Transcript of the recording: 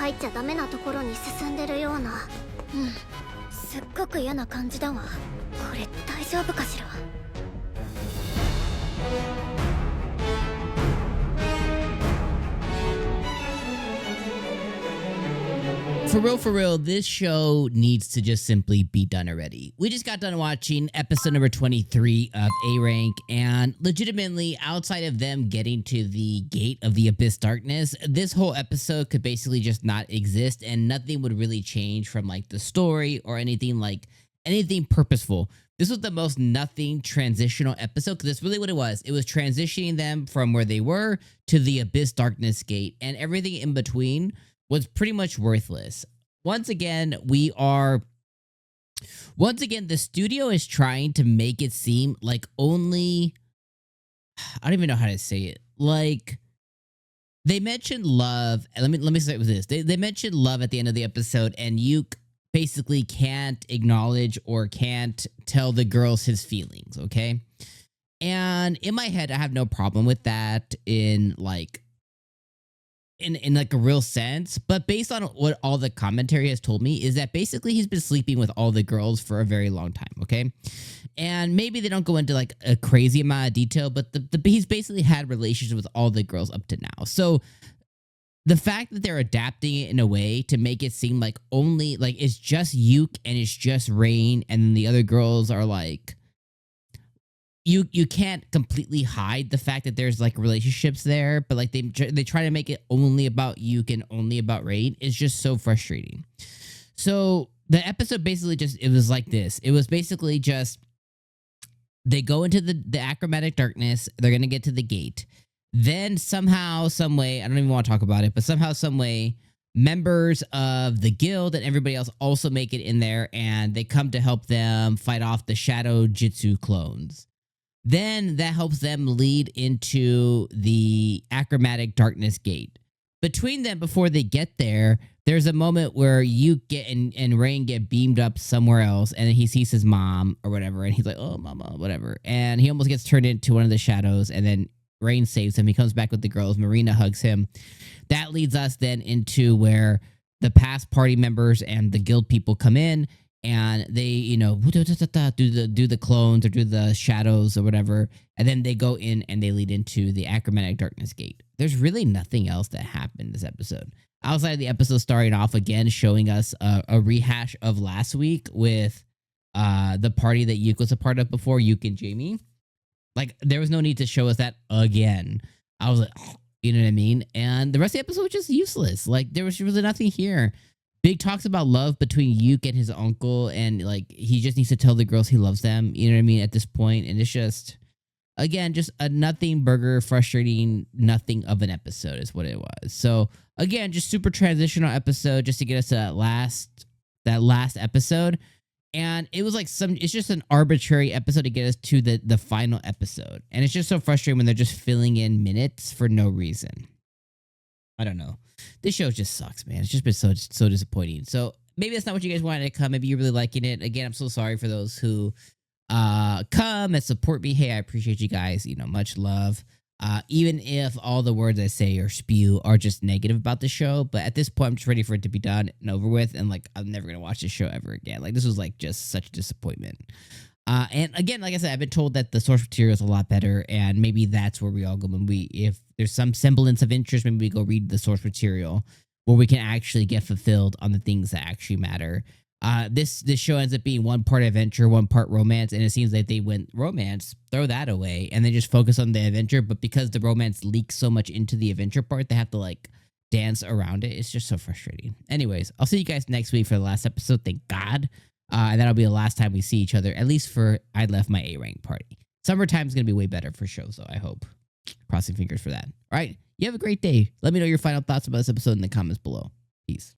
入っちゃダメなところに進んでるような。すっごく嫌な感じだわ。これ大丈夫かしら。For real, this show needs to just simply be done already. We just got done watching episode number 23 of A Rank, and legitimately, outside of them getting to the gate of the Abyss Darkness, this whole episode could basically just not exist, and nothing would really change from like the story or anything purposeful. This was the most nothing transitional episode, because that's really what it was. It was transitioning them from where they were to the Abyss Darkness gate, and everything in between was pretty much worthless. Once again, the studio is trying to make it seem like only, I don't even know how to say it. Like, they mentioned love. Let me start with this. They mentioned love at the end of the episode, and Yuke basically can't acknowledge or can't tell the girls his feelings, okay? And in my head, I have no problem with that in like a real sense, but based on what all the commentary has told me is that basically he's been sleeping with all the girls for a very long time, okay? And maybe they don't go into like a crazy amount of detail, but he's basically had relationships with all the girls up to now. So the fact that they're adapting it in a way to make it seem like only like it's just Yuke and it's just Rain, and then the other girls are like, you can't completely hide the fact that there's like relationships there, but like they try to make it only about Yuke and only about Rain. It's just so frustrating. So the episode basically it was like this. It was basically just they go into the achromatic darkness. They're gonna get to the gate. Then somehow, some way, I don't even want to talk about it, but somehow, some way, members of the guild and everybody else also make it in there, and they come to help them fight off the Shadow Jutsu clones. Then that helps them lead into the achromatic darkness gate. Between them, before they get there, there's a moment where Yuke and Rain get beamed up somewhere else, and then he sees his mom or whatever, and he's like, oh, mama, whatever. And he almost gets turned into one of the shadows, and then Rain saves him. He comes back with the girls. Marina hugs him. That leads us then into where the past party members and the guild people come in, and they, you know, do the clones or do the shadows or whatever, and then they go in and they lead into the achromatic darkness gate. There's really nothing else that happened this episode. Outside of the episode starting off again, showing us a rehash of last week with the party that Yuke was a part of before, Yuke and Jamie. Like, there was no need to show us that again. I was like, oh, you know what I mean? And the rest of the episode was just useless. Like, there was really nothing here. Big talks about love between Yuke and his uncle, and like he just needs to tell the girls he loves them. You know what I mean? At this point, and it's just, again, just a nothing burger, frustrating, nothing of an episode is what it was. So again, just super transitional episode just to get us to that last episode, and it was like it's just an arbitrary episode to get us to the final episode, and it's just so frustrating when they're just filling in minutes for no reason. I don't know. This show just sucks, man. It's just been so disappointing. So maybe that's not what you guys wanted to come. Maybe you're really liking it. Again, I'm so sorry for those who come and support me. Hey, I appreciate you guys. You know, much love. Even if all the words I say or spew are just negative about the show, but at this point, I'm just ready for it to be done and over with. And like, I'm never gonna watch this show ever again. Like, this was like just such a disappointment. And again, like I said, I've been told that the source material is a lot better, and maybe that's where we all go when if there's some semblance of interest, maybe we go read the source material where we can actually get fulfilled on the things that actually matter. This show ends up being one part adventure, one part romance, and it seems like they went romance, throw that away, and they just focus on the adventure. But because the romance leaks so much into the adventure part, they have to like dance around it. It's just so frustrating. Anyways, I'll see you guys next week for the last episode. Thank God. And that'll be the last time we see each other, at least for I Left My A Rank party. Summertime is going to be way better for shows, though, I hope. Crossing fingers for that. All right. You have a great day. Let me know your final thoughts about this episode in the comments below. Peace.